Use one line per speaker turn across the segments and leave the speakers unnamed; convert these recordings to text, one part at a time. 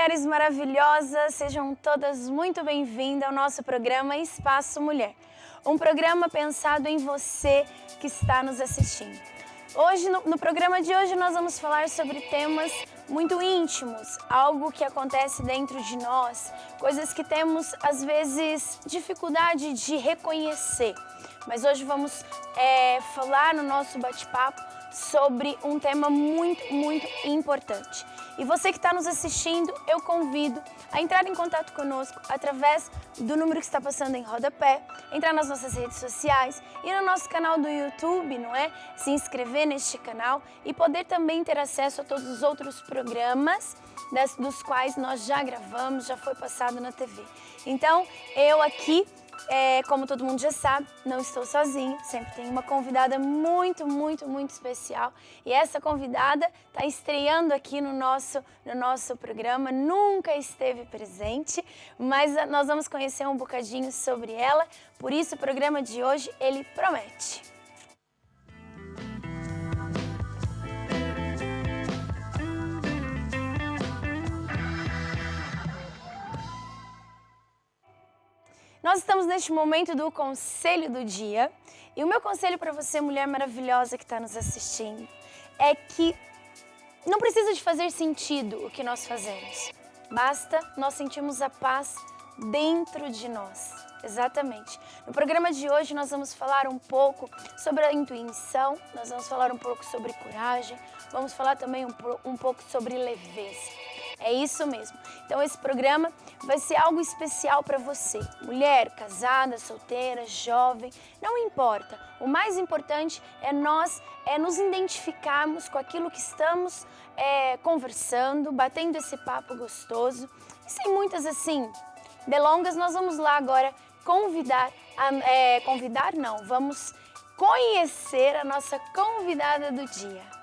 mulheres maravilhosas, sejam todas muito bem-vindas ao nosso programa Espaço Mulher. Um programa pensado em você que está nos assistindo. Hoje, no programa de hoje, nós vamos falar sobre temas muito íntimos, algo que acontece dentro de nós, coisas que temos, às vezes, dificuldade de reconhecer. Mas hoje vamos falar no nosso bate-papo sobre um tema muito importante. E você que está nos assistindo, eu convido a entrar em contato conosco através do número que está passando em rodapé, entrar nas nossas redes sociais e no nosso canal do YouTube, não é? Se inscrever neste canal e poder também ter acesso a todos os outros programas dos quais nós já gravamos, já foi passado na TV. Então, eu aqui, como todo mundo já sabe, não estou sozinha, sempre tenho uma convidada muito especial. E essa convidada está estreando aqui no nosso programa, nunca esteve presente, mas nós vamos conhecer um bocadinho sobre ela, por isso o programa de hoje, ele promete. Nós estamos neste momento do Conselho do Dia e o meu conselho para você, mulher maravilhosa que está nos assistindo, é que não precisa de fazer sentido o que nós fazemos. Basta nós sentirmos a paz dentro de nós. Exatamente. No programa de hoje nós vamos falar um pouco sobre a intuição, nós vamos falar um pouco sobre coragem, vamos falar também um pouco sobre leveza. É isso mesmo. Então esse programa vai ser algo especial para você. Mulher, casada, solteira, jovem, não importa. O mais importante é nós nos identificarmos com aquilo que estamos conversando, batendo esse papo gostoso. E sem muitas delongas, nós vamos lá agora vamos conhecer a nossa convidada do dia.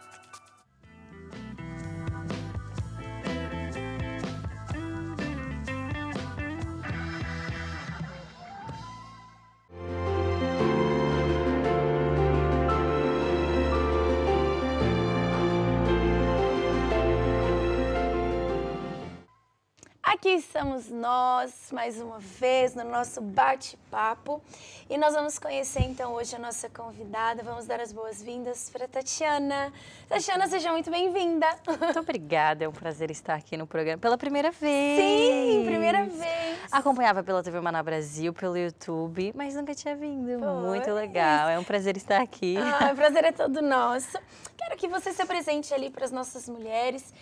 Aqui estamos nós, mais uma vez, no nosso bate-papo. E nós vamos conhecer, então, hoje a nossa convidada. Vamos dar as boas-vindas para a Tatiana. Tatiana, seja muito bem-vinda.
Muito obrigada, é um prazer estar aqui no programa pela primeira vez.
Sim, primeira vez.
Acompanhava pela TV Maná Brasil, pelo YouTube, mas nunca tinha vindo.
Pois.
Muito legal, é um prazer estar aqui.
O prazer é todo nosso. Quero que você se apresente ali para as nossas mulheres.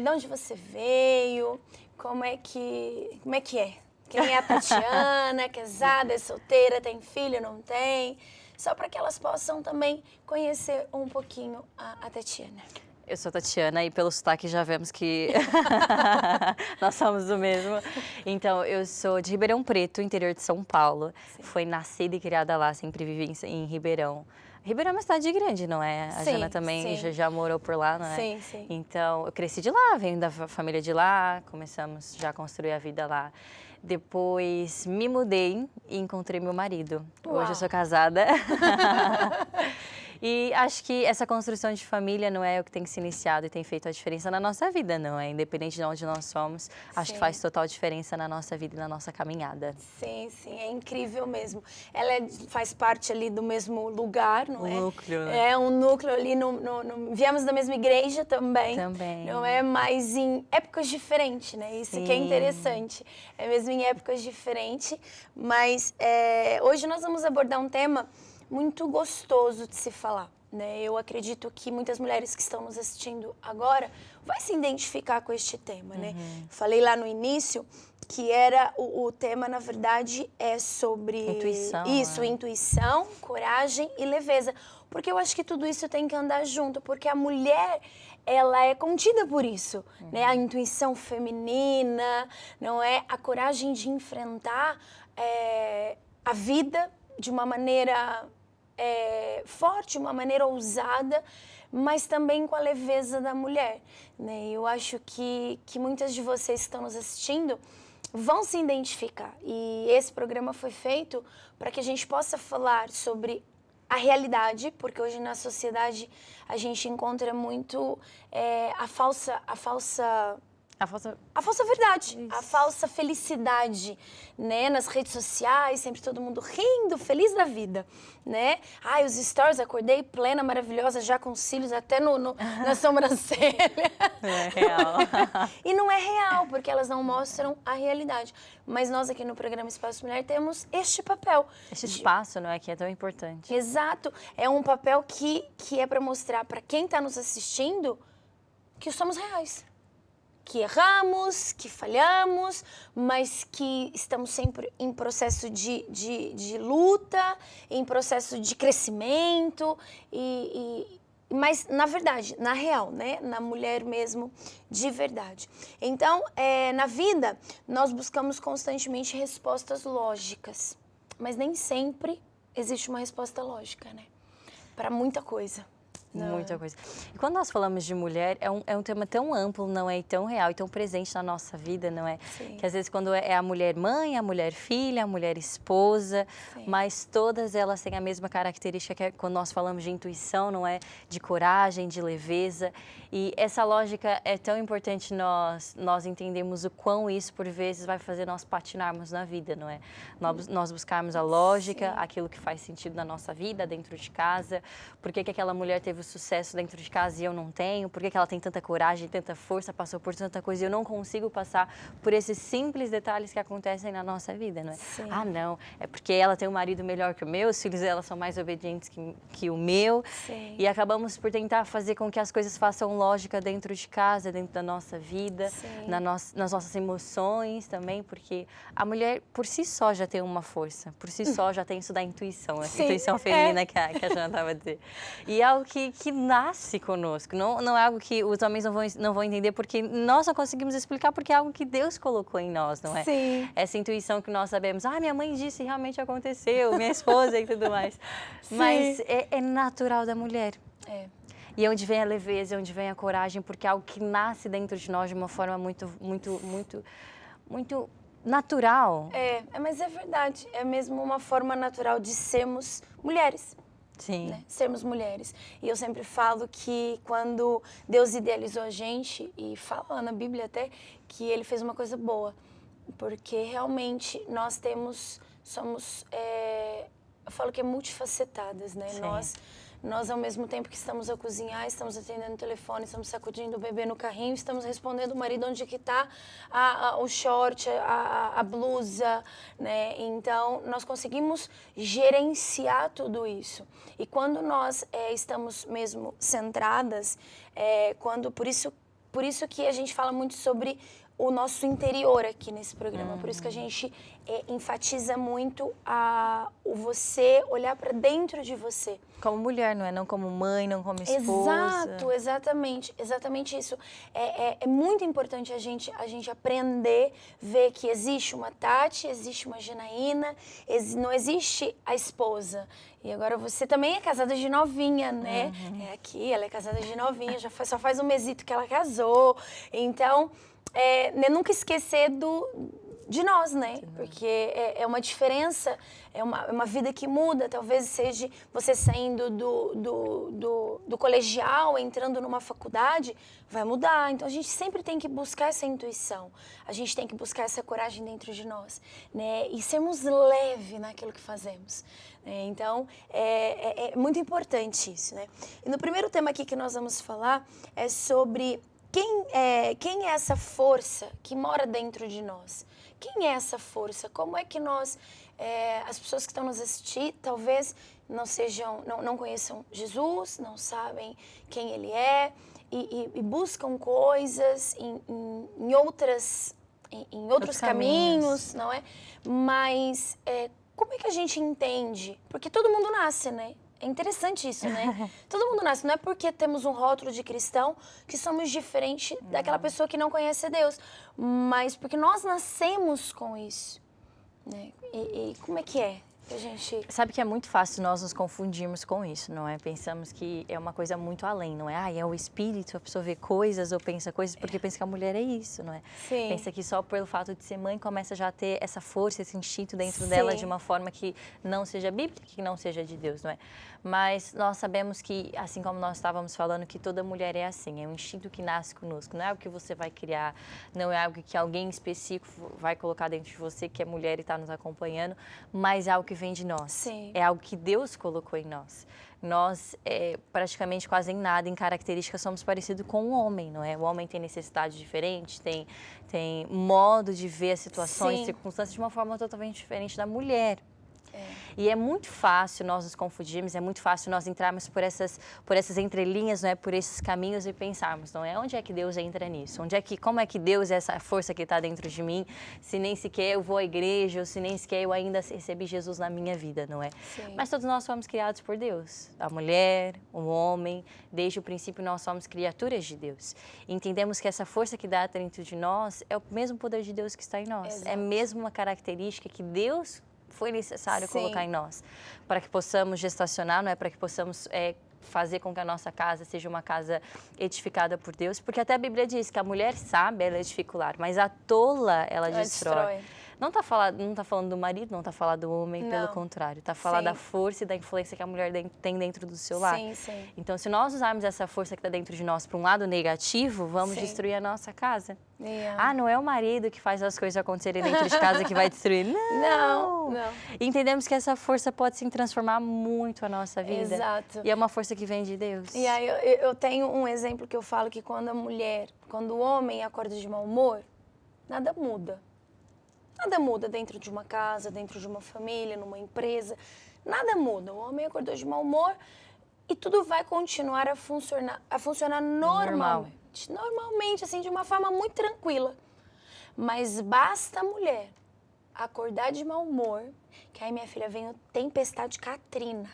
De onde você veio? Como é que é? Quem é a Tatiana? Casada, é solteira, tem filho, não tem? Só para que elas possam também conhecer um pouquinho a Tatiana.
Eu sou a Tatiana e pelo sotaque já vemos que nós somos do mesmo. Então, eu sou de Ribeirão Preto, interior de São Paulo. Sim. Fui nascida e criada lá, sempre vivi em Ribeirão. Ribeirão é uma cidade grande, não é? A Jana também já morou por lá, não é?
Sim.
Então, eu cresci de lá, venho da família de lá, começamos já a construir a vida lá. Depois me mudei e encontrei meu marido.
Uau.
Hoje eu sou casada. E acho que essa construção de família não é o que tem se iniciado e tem feito a diferença na nossa vida, não é? Independente de onde nós somos, acho que faz total diferença na nossa vida e na nossa caminhada.
Sim, é incrível mesmo. Ela faz parte ali do mesmo lugar, não é?
Um núcleo, né?
É um núcleo ali, viemos da mesma igreja também. Não é? Mas em épocas diferentes, né? Isso que é interessante. É mesmo em épocas diferentes, mas hoje nós vamos abordar um tema muito gostoso de se falar, né? Eu acredito que muitas mulheres que estão nos assistindo agora vai se identificar com este tema, né? Falei lá no início que o tema, na verdade, é sobre
intuição,
intuição, coragem e leveza, porque eu acho que tudo isso tem que andar junto, porque a mulher, ela é contida por isso, né? A intuição feminina, não é? A coragem de enfrentar a vida de uma maneira forte, uma maneira ousada, mas também com a leveza da mulher, né? Eu acho que muitas de vocês que estão nos assistindo vão se identificar. E esse programa foi feito para que a gente possa falar sobre a realidade, porque hoje na sociedade a gente encontra muito a falsa A falsa verdade, a falsa felicidade, né? Nas redes sociais, sempre todo mundo rindo, feliz da vida, né? Ai, os stories, acordei plena, maravilhosa, já com cílios até na sobrancelha.
Não é real.
E não é real, porque elas não mostram a realidade. Mas nós aqui no programa Espaço Mulher temos este papel.
Esse espaço, não é, que é tão importante.
Exato, é um papel que é para mostrar para quem está nos assistindo que somos reais. Que erramos, que falhamos, mas que estamos sempre em processo de luta, em processo de crescimento, mas na verdade, na real, né? Na mulher mesmo, de verdade. Então, na vida, nós buscamos constantemente respostas lógicas, mas nem sempre existe uma resposta lógica, né? Para muita coisa.
Muita coisa. E quando nós falamos de mulher, é um tema tão amplo, não é? E tão real e tão presente na nossa vida, não é?
Sim.
Que às vezes quando é a mulher mãe, a mulher filha, a mulher esposa,
Sim.
mas todas elas têm a mesma característica que quando nós falamos de intuição, não é? De coragem, de leveza. E essa lógica é tão importante nós entendemos o quão isso, por vezes, vai fazer nós patinarmos na vida, não é? Nós buscarmos a lógica,
Sim.
aquilo que faz sentido na nossa vida, dentro de casa. Por que aquela mulher teve sucesso dentro de casa e eu não tenho? Por que ela tem tanta coragem, tanta força, passou por tanta coisa e eu não consigo passar por esses simples detalhes que acontecem na nossa vida, não é?
Sim.
Ah, não, é porque ela tem um marido melhor que o meu, os filhos dela são mais obedientes que o meu.
Sim.
E acabamos por tentar fazer com que as coisas façam lógica dentro de casa, dentro da nossa vida, nas nossas emoções também, porque a mulher por si só já tem uma força, por si só já tem isso da intuição, a intuição feminina que a Jana estava a dizer. E é algo que nasce conosco, não é algo que os homens não vão entender, porque nós só conseguimos explicar porque é algo que Deus colocou em nós, não é?
Sim.
Essa intuição que nós sabemos, minha mãe disse, realmente aconteceu, minha esposa e tudo mais.
Sim.
Mas é natural da mulher.
É.
E onde vem a leveza, onde vem a coragem, porque é algo que nasce dentro de nós de uma forma muito natural.
Mas é verdade, é mesmo uma forma natural de sermos mulheres.
Sim.
Né? Sermos mulheres. E eu sempre falo que quando Deus idealizou a gente, e fala na Bíblia até, que Ele fez uma coisa boa. Porque realmente nós somos, eu falo que é multifacetadas, né? Nós, ao mesmo tempo que estamos a cozinhar, estamos atendendo o telefone, estamos sacudindo o bebê no carrinho, estamos respondendo o marido onde que está o short, a blusa, né? Então, nós conseguimos gerenciar tudo isso. E quando nós estamos mesmo centradas, por isso que a gente fala muito sobre o nosso interior aqui nesse programa. Por isso que a gente enfatiza muito o você olhar para dentro de você.
Como mulher, não é? Não como mãe, não como esposa.
Exato, exatamente isso. É muito importante a gente aprender, ver que existe uma Tati, existe uma Janaína, não existe a esposa. E agora você também é casada de novinha, né? Aqui, ela é casada de novinha, só faz um mesito que ela casou. Então, nunca esquecer de nós, né? Porque é uma diferença, é uma vida que muda. Talvez seja você saindo do colegial, entrando numa faculdade, vai mudar. Então, a gente sempre tem que buscar essa intuição. A gente tem que buscar essa coragem dentro de nós, né? E sermos leve naquilo que fazemos. Então, é muito importante isso, né? E no primeiro tema aqui que nós vamos falar é sobre quem é essa força que mora dentro de nós. Quem é essa força? Como é que nós, as pessoas que estão nos assistindo, talvez não conheçam Jesus, não sabem quem Ele é e buscam coisas em outros caminhos, não é? Mas como é que a gente entende? Porque todo mundo nasce, né? É interessante isso, né? Todo mundo nasce. Não é porque temos um rótulo de cristão que somos diferente daquela pessoa que não conhece a Deus. Mas porque nós nascemos com isso. Né? E como é que é? que a gente...
Sabe que é muito fácil nós nos confundirmos com isso, não é? Pensamos que é uma coisa muito além, não é? Ah, é o espírito, a pessoa vê coisas ou pensa coisas porque pensa que a mulher é isso, não é?
Sim.
Pensa que só pelo fato de ser mãe começa já a ter essa força, esse instinto dentro dela de uma forma que não seja bíblica, que não seja de Deus, não é? Mas nós sabemos que, assim como nós estávamos falando, que toda mulher é assim, é um instinto que nasce conosco, não é algo que você vai criar, não é algo que alguém específico vai colocar dentro de você, que é mulher e está nos acompanhando, mas é algo que vem de nós.
Sim.
É algo que Deus colocou em nós. Nós, praticamente quase em nada, em características, somos parecidos com o homem, não é? O homem tem necessidade diferente, tem modo de ver as situações,
Sim.
circunstâncias de uma forma totalmente diferente da mulher.
É.
E é muito fácil nós nos confundirmos, é muito fácil nós entrarmos por essas entrelinhas, não é? Por esses caminhos e pensarmos, não é? Onde é que Deus entra nisso? Como é que Deus é essa força que está dentro de mim, se nem sequer eu vou à igreja, ou se nem sequer eu ainda recebi Jesus na minha vida, não é?
Sim.
Mas todos nós fomos criados por Deus, a mulher, o homem, desde o princípio nós somos criaturas de Deus. E entendemos que essa força que dá dentro de nós é o mesmo poder de Deus que está em nós,
Exato.
é mesmo uma característica que Deus foi necessário
Sim.
colocar em nós, para que possamos gestacionar, não é? Para que possamos fazer com que a nossa casa seja uma casa edificada por Deus, porque até a Bíblia diz que a mulher sábia, ela edifica o lar, mas a tola, ela destrói. Não está falando do marido, não está falando do homem, pelo contrário. Está falando da força e da influência que a mulher tem dentro do seu lar.
Sim, sim.
Então, se nós usarmos essa força que está dentro de nós para um lado negativo, vamos destruir a nossa casa.
Yeah.
Ah, não é o marido que faz as coisas acontecerem dentro de casa que vai destruir.
Não.
Entendemos que essa força pode sim transformar muito a nossa vida.
Exato.
E é uma força que vem de Deus.
E aí eu tenho um exemplo que eu falo que quando o homem acorda de mau humor, nada muda. Nada muda dentro de uma casa, dentro de uma família, numa empresa. Nada muda. O homem acordou de mau humor e tudo vai continuar a funcionar normalmente. Normalmente, assim, de uma forma muito tranquila. Mas basta a mulher acordar de mau humor, que aí, minha filha, vem o tempestade Katrina.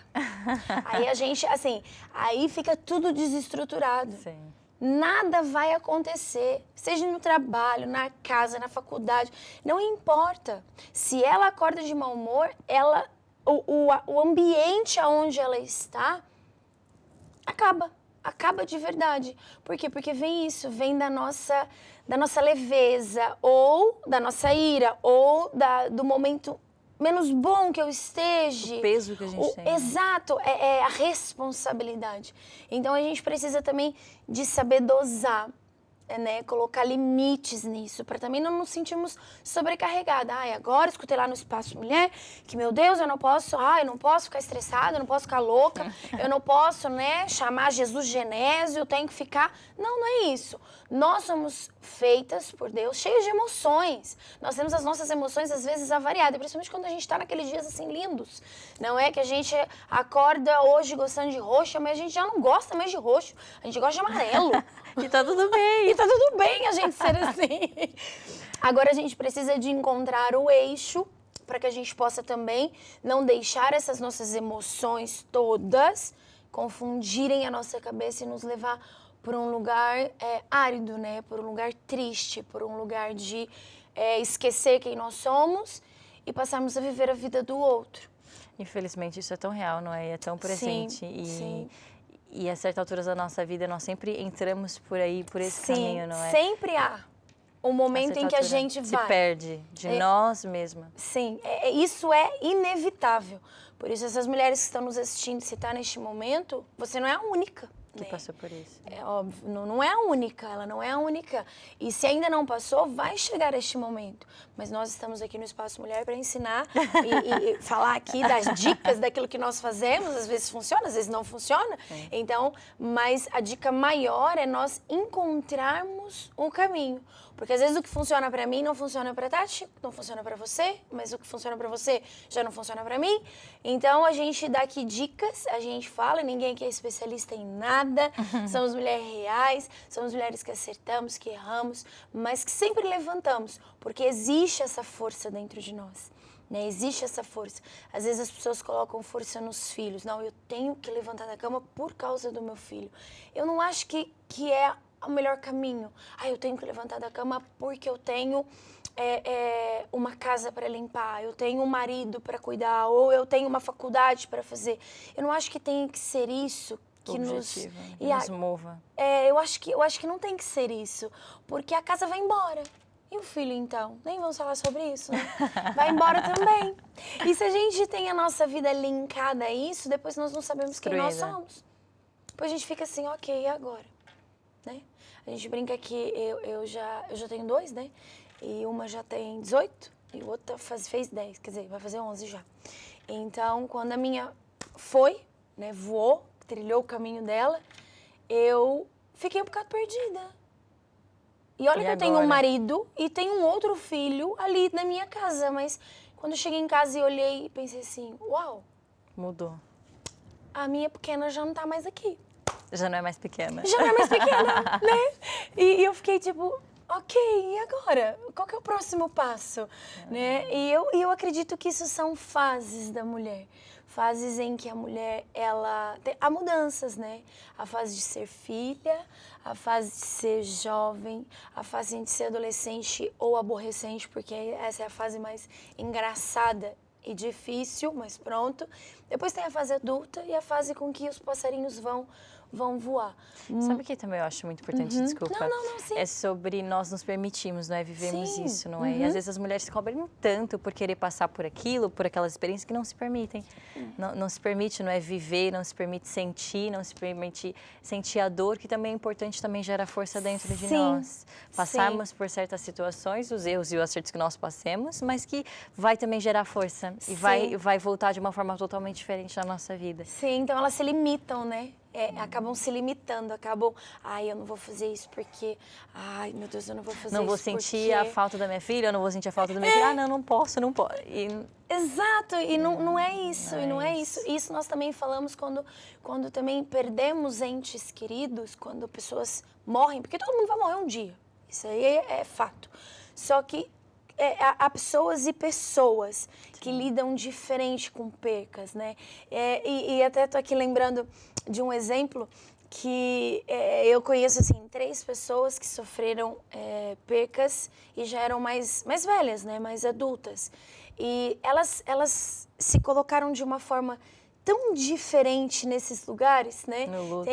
Aí a gente, assim, aí fica tudo desestruturado.
Sim.
Nada vai acontecer, seja no trabalho, na casa, na faculdade, não importa. Se ela acorda de mau humor, o ambiente onde ela está acaba de verdade. Por quê? Porque vem da nossa leveza, ou da nossa ira, ou do momento menos bom que eu esteja.
O peso que a gente tem.
Exato, é a responsabilidade. Então, a gente precisa também de saber dosar, né? Colocar limites nisso, para também não nos sentirmos sobrecarregadas. Agora escutei lá no Espaço Mulher que, meu Deus, eu não posso ficar estressada, eu não posso ficar louca, eu não posso, né, chamar Jesus Genésio, eu tenho que ficar... Não é isso. Nós somos feitas por Deus, cheias de emoções. Nós temos as nossas emoções, às vezes, avariadas, principalmente quando a gente está naqueles dias, assim, lindos. Não é que a gente acorda hoje gostando de roxo, mas a gente já não gosta mais de roxo, a gente gosta de amarelo.
E tá tudo bem.
E tá tudo bem a gente ser assim. Agora a gente precisa de encontrar o eixo para que a gente possa também não deixar essas nossas emoções todas confundirem a nossa cabeça e nos levar por um lugar árido, né? Por um lugar triste, por um lugar de esquecer quem nós somos e passarmos a viver a vida do outro.
Infelizmente, isso é tão real, não é? É tão presente.
Sim.
E a certas alturas da nossa vida, nós sempre entramos por esse caminho, não é?
Sempre há um momento em que a gente
se perde de nós mesmas.
Sim, isso é inevitável. Por isso, essas mulheres que estão nos assistindo, se está neste momento, você não é a única.
Que passou por isso.
É óbvio, não é a única, ela não é a única. E se ainda não passou, vai chegar este momento. Mas nós estamos aqui no Espaço Mulher para ensinar e falar aqui das dicas daquilo que nós fazemos. Às vezes funciona, às vezes não funciona. Sim. Então, mas a dica maior é nós encontrarmos um caminho. Porque às vezes o que funciona para mim não funciona para Tati, não funciona para você, mas o que funciona para você já não funciona para mim. Então a gente dá aqui dicas, a gente fala, ninguém aqui é especialista em nada, somos mulheres reais, somos mulheres que acertamos, que erramos, mas que sempre levantamos, porque existe essa força dentro de nós. Né? Existe essa força. Às vezes as pessoas colocam força nos filhos. Não, eu tenho que levantar da cama por causa do meu filho. Eu não acho que é o melhor caminho. Eu tenho que levantar da cama porque eu tenho uma casa para limpar, eu tenho um marido para cuidar, ou eu tenho uma faculdade para fazer. Eu não acho que tem que ser isso que
nos mova.
Eu acho que não tem que ser isso, porque a casa vai embora. E o filho, então? Nem vamos falar sobre isso, né? Vai embora também. E se a gente tem a nossa vida linkada a isso, depois nós não sabemos quem nós somos. Depois a gente fica assim, ok, e agora? Né? A gente brinca que eu já tenho 2, né? E uma já tem 18 e outra fez 10, quer dizer, vai fazer 11 já. Então, quando a minha foi, né, voou, trilhou o caminho dela, eu fiquei um bocado perdida. E olha que eu tenho um marido e tenho um outro filho ali na minha casa, mas quando eu cheguei em casa e olhei e pensei assim, uau.
Mudou.
A minha pequena já não tá mais aqui.
Já não é mais pequena.
Já não é mais pequena, né? E eu fiquei tipo, ok, e agora? Qual que é o próximo passo? Né? E eu acredito que isso são fases da mulher. Fases em que a mulher, há mudanças, né? A fase de ser filha, a fase de ser jovem, a fase de ser adolescente ou aborrecente, porque essa é a fase mais engraçada e difícil, mas pronto. Depois tem a fase adulta e a fase com que os passarinhos vão voar.
Sabe o que também eu acho muito importante, desculpa?
Não, sim.
É sobre nós nos permitirmos, não é? Vivemos
sim.
isso, não é? E às vezes as mulheres se cobram tanto por querer passar por aquilo, por aquelas experiências que não se permitem. Não se permite, não é? Viver, não se permite sentir, não se permite sentir a dor, que também é importante, também gera força dentro de nós. Passarmos por certas situações, os erros e os acertos que nós passemos, mas que vai também gerar força e vai voltar de uma forma totalmente diferente na nossa vida.
Sim, então elas se limitam, né? Acabam se limitando, eu não vou fazer isso porque, meu Deus, eu não vou fazer isso
Não vou sentir a falta da minha filha, eu não vou sentir a falta da minha filha, não posso.
Exato, e não é isso, Isso nós também falamos quando também perdemos entes queridos, quando pessoas morrem, porque todo mundo vai morrer um dia, isso aí é fato. Só que há pessoas e pessoas que lidam diferente com percas, né? E até estou aqui lembrando de um exemplo que eu conheço, assim, 3 pessoas que sofreram percas e já eram mais velhas, né? Mais adultas. E elas se colocaram de uma forma tão diferente nesses lugares, né?
No luto.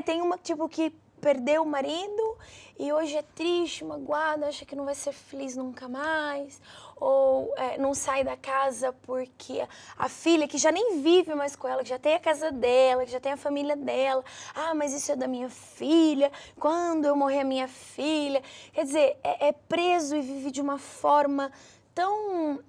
Tem uma tipo que perdeu o marido e hoje é triste, magoada, acha que não vai ser feliz nunca mais, ou não sai da casa porque a filha, que já nem vive mais com ela, que já tem a casa dela, que já tem a família dela, mas isso é da minha filha, quando eu morrer a minha filha, quer dizer, é preso e vive de uma forma tão,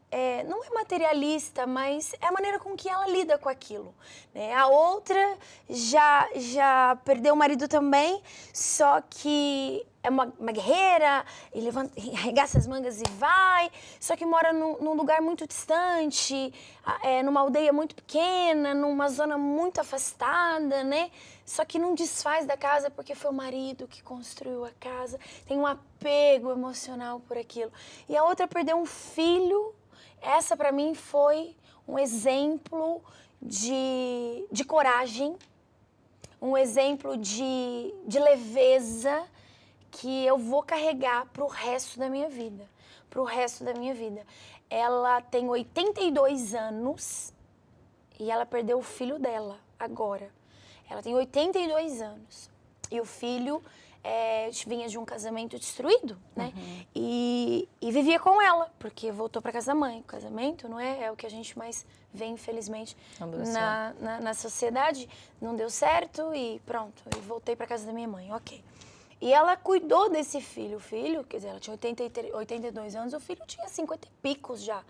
não é materialista, mas é a maneira com que ela lida com aquilo, né? A outra já perdeu o marido também, só que é uma guerreira, e arregaça as mangas e vai, só que mora num lugar muito distante, numa aldeia muito pequena, numa zona muito afastada, né? Só que não desfaz da casa porque foi o marido que construiu a casa, tem um apego emocional por aquilo. E a outra perdeu um filho, essa para mim foi um exemplo de coragem, um exemplo de leveza, que eu vou carregar pro resto da minha vida. Ela tem 82 anos e ela perdeu o filho dela agora. Ela tem 82 anos e o filho vinha de um casamento destruído, né? E vivia com ela, porque voltou para casa da mãe. O casamento não é o que a gente mais vê, infelizmente, na sociedade. Não deu certo e pronto, eu voltei para casa da minha mãe, ok. E ela cuidou desse filho. O filho, quer dizer, ela tinha 82 anos, o filho tinha 50 e picos já,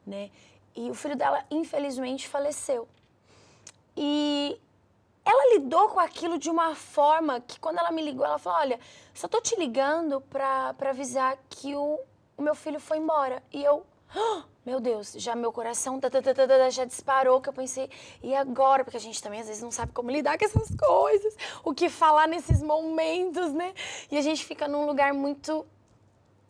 né? E o filho dela, infelizmente, faleceu. E ela lidou com aquilo de uma forma que, quando ela me ligou, ela falou, olha, só tô te ligando pra avisar que o meu filho foi embora. E eu, meu Deus, já meu coração já disparou, que eu pensei, e agora? Porque a gente também às vezes não sabe como lidar com essas coisas, o que falar nesses momentos, né? E a gente fica num lugar muito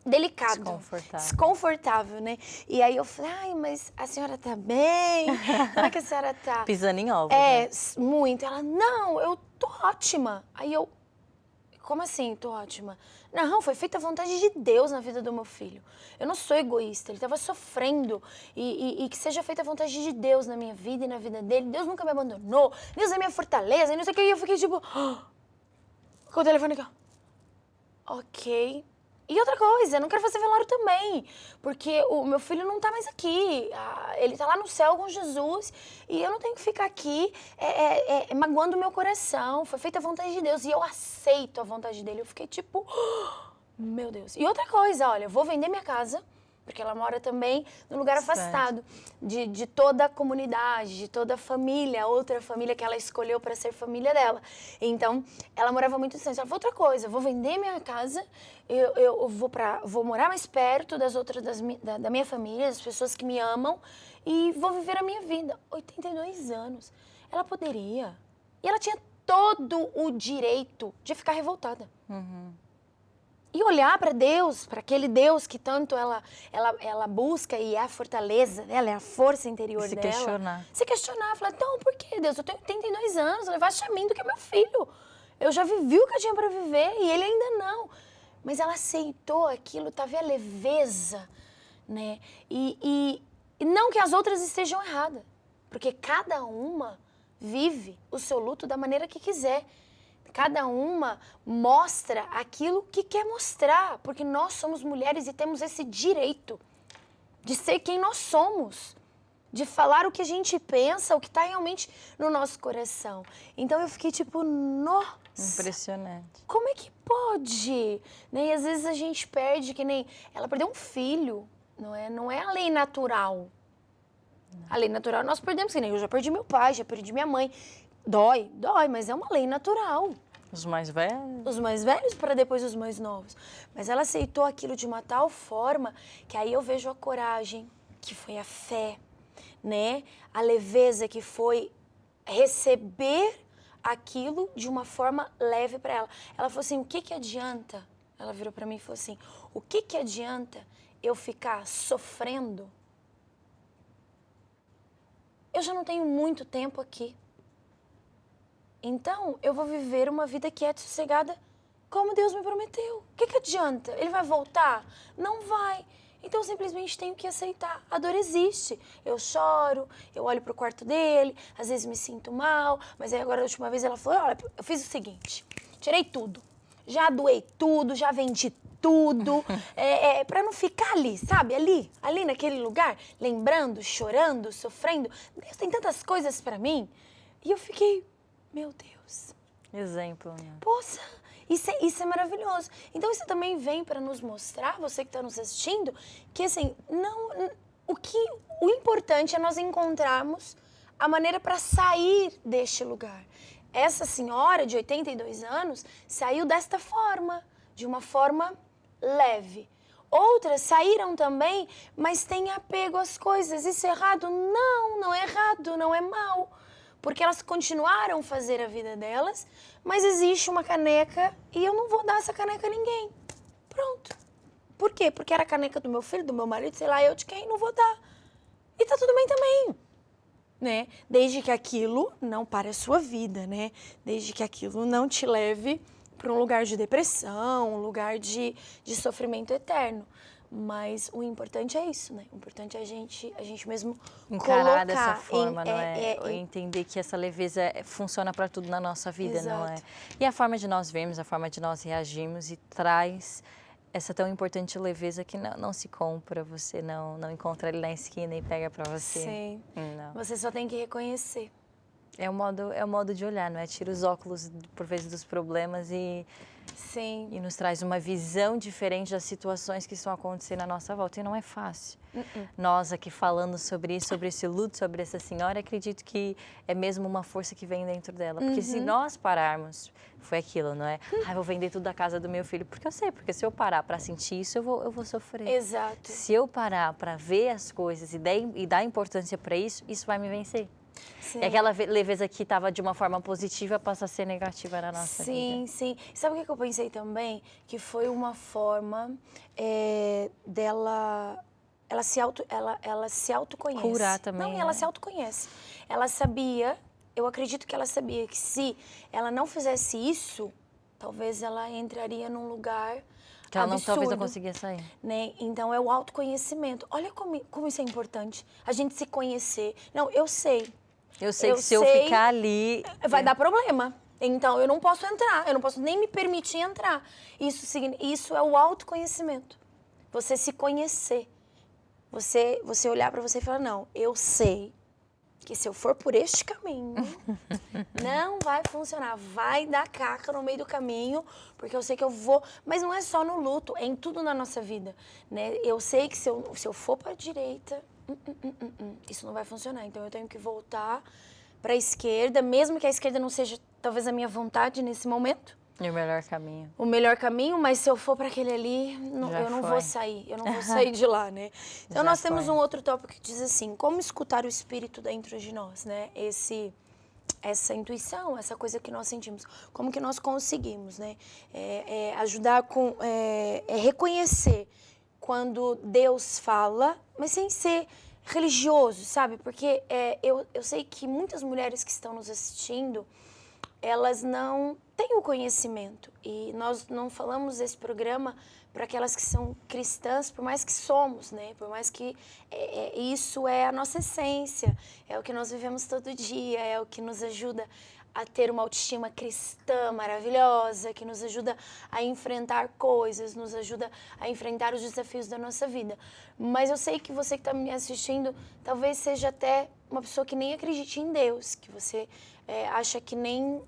delicado. Desconfortável, né? E aí eu falei, mas a senhora tá bem? Como é que a senhora tá?
Pisando em ovos, né?
Muito. Ela, não, eu tô ótima. Aí eu, como assim, tô ótima? Não, foi feita a vontade de Deus na vida do meu filho. Eu não sou egoísta, ele estava sofrendo. E que seja feita a vontade de Deus na minha vida e na vida dele. Deus nunca me abandonou, Deus é minha fortaleza, e não sei o que. E eu fiquei tipo... com o telefone aqui, ó. Ok. E outra coisa, eu não quero fazer velório também, porque o meu filho não tá mais aqui, ele tá lá no céu com Jesus, e eu não tenho que ficar aqui magoando o meu coração. Foi feita a vontade de Deus, e eu aceito a vontade dele. Eu fiquei tipo, meu Deus. E outra coisa, olha, eu vou vender minha casa, porque ela mora também num lugar afastado de toda a comunidade, de toda a família, outra família que ela escolheu para ser família dela. Então, ela morava muito distante. Ela falou, outra coisa, eu vou vender minha casa, eu vou morar mais perto das outras, da minha família, das pessoas que me amam, e vou viver a minha vida. 82 anos. Ela poderia. E ela tinha todo o direito de ficar revoltada. E olhar para Deus, para aquele Deus que tanto ela busca e é a fortaleza dela, é a força interior dela. Se questionar. Falar, então, por que, Deus? Eu tenho 82 anos, levaste a mim do que é meu filho. Eu já vivi o que eu tinha para viver e ele ainda não. Mas ela aceitou aquilo, tá vendo a leveza, né? E não que as outras estejam erradas, porque cada uma vive o seu luto da maneira que quiser. Cada uma mostra aquilo que quer mostrar, porque nós somos mulheres e temos esse direito de ser quem nós somos, de falar o que a gente pensa, o que está realmente no nosso coração. Então eu fiquei tipo, nossa!
Impressionante.
Como é que pode? Né? E às vezes a gente perde, que nem ela perdeu um filho, não é a lei natural. Não. A lei natural nós perdemos, que nem eu já perdi meu pai, já perdi minha mãe. Dói, mas é uma lei natural.
Os mais velhos?
Os mais velhos para depois os mais novos. Mas ela aceitou aquilo de uma tal forma que aí eu vejo a coragem, que foi a fé, né? A leveza que foi receber aquilo de uma forma leve para ela. Ela falou assim, o que adianta? Ela virou para mim e falou assim, o que adianta eu ficar sofrendo? Eu já não tenho muito tempo aqui. Então, eu vou viver uma vida quieta e sossegada como Deus me prometeu. O que adianta? Ele vai voltar? Não vai. Então, eu simplesmente tenho que aceitar. A dor existe. Eu choro, eu olho pro quarto dele, às vezes me sinto mal, mas aí agora, a última vez, ela falou, olha, eu fiz o seguinte, tirei tudo. Já doei tudo, já vendi tudo, pra não ficar ali, sabe? Ali naquele lugar, lembrando, chorando, sofrendo. Deus tem tantas coisas pra mim. E eu fiquei... Meu Deus.
Exemplo, né?
Poxa, isso é maravilhoso. Então, isso também vem para nos mostrar, você que está nos assistindo, que assim, o importante é nós encontrarmos a maneira para sair deste lugar. Essa senhora de 82 anos saiu desta forma, de uma forma leve. Outras saíram também, mas têm apego às coisas. Isso é errado? Não é errado, não é mal. Porque elas continuaram a fazer a vida delas, mas existe uma caneca e eu não vou dar essa caneca a ninguém. Pronto. Por quê? Porque era a caneca do meu filho, do meu marido, sei lá, eu de quem, não vou dar. E tá tudo bem também, né? Desde que aquilo não pare a sua vida, né? Desde que aquilo não te leve para um lugar de depressão, um lugar de sofrimento eterno. Mas o importante é isso, né? O importante é a gente mesmo
encarar dessa forma, não é? Entender que essa leveza funciona para tudo na nossa vida,
exato.
Não é? E a forma de nós vermos, a forma de nós reagirmos e traz essa tão importante leveza que não se compra, você não encontra ali na esquina e pega para você.
Sim.
Não.
Você só tem que reconhecer.
É o modo de olhar, não é? Tira os óculos, por vezes, dos problemas
Sim.
E nos traz uma visão diferente das situações que estão acontecendo à nossa volta. E não é fácil. Nós aqui falando sobre isso, sobre esse luto, sobre essa senhora, acredito que é mesmo uma força que vem dentro dela. Porque se nós pararmos, foi aquilo, não é? Vou vender tudo da casa do meu filho. Porque eu sei, porque se eu parar para sentir isso, eu vou sofrer.
Exato.
Se eu parar para ver as coisas e dar importância para isso vai me vencer.
Sim.
E aquela leveza que estava de uma forma positiva passa a ser negativa na nossa vida.
Sim. Sabe o que eu pensei também? Que foi uma forma dela... Ela se autoconhece.
Curar também.
Não, ela se autoconhece. Ela sabia, eu acredito que ela sabia que se ela não fizesse isso, talvez ela entraria num lugar
Que ela
absurdo,
talvez não conseguia sair.
né? Então é o autoconhecimento. Olha como isso é importante, a gente se conhecer. Não, eu sei.
Eu sei que se eu ficar ali...
Vai dar problema. Então eu não posso entrar, eu não posso nem me permitir entrar. Isso é o autoconhecimento. Você se conhecer. Você olhar para você e falar, não, eu sei que se eu for por este caminho, não vai funcionar. Vai dar caca no meio do caminho, porque eu sei que eu vou... Mas não é só no luto, é em tudo na nossa vida, né? Eu sei que se eu for para a direita, isso não vai funcionar. Então eu tenho que voltar para a esquerda, mesmo que a esquerda não seja talvez a minha vontade nesse momento.
E o melhor caminho.
O melhor caminho, mas se eu for para aquele ali, eu não vou sair. Eu não vou sair de lá, né? Então nós temos um outro tópico que diz assim, como escutar o Espírito dentro de nós, né? Essa intuição, essa coisa que nós sentimos. Como que nós conseguimos, né? Ajudar com... reconhecer quando Deus fala, mas sem ser religioso, sabe? Porque eu sei que muitas mulheres que estão nos assistindo, elas não têm o conhecimento. E nós não falamos desse programa para aquelas que são cristãs, por mais que somos, né? Por mais que isso é a nossa essência, é o que nós vivemos todo dia, é o que nos ajuda a ter uma autoestima cristã maravilhosa, que nos ajuda a enfrentar coisas, nos ajuda a enfrentar os desafios da nossa vida. Mas eu sei que você que está me assistindo, talvez seja até uma pessoa que nem acredite em Deus, que você acha que nem...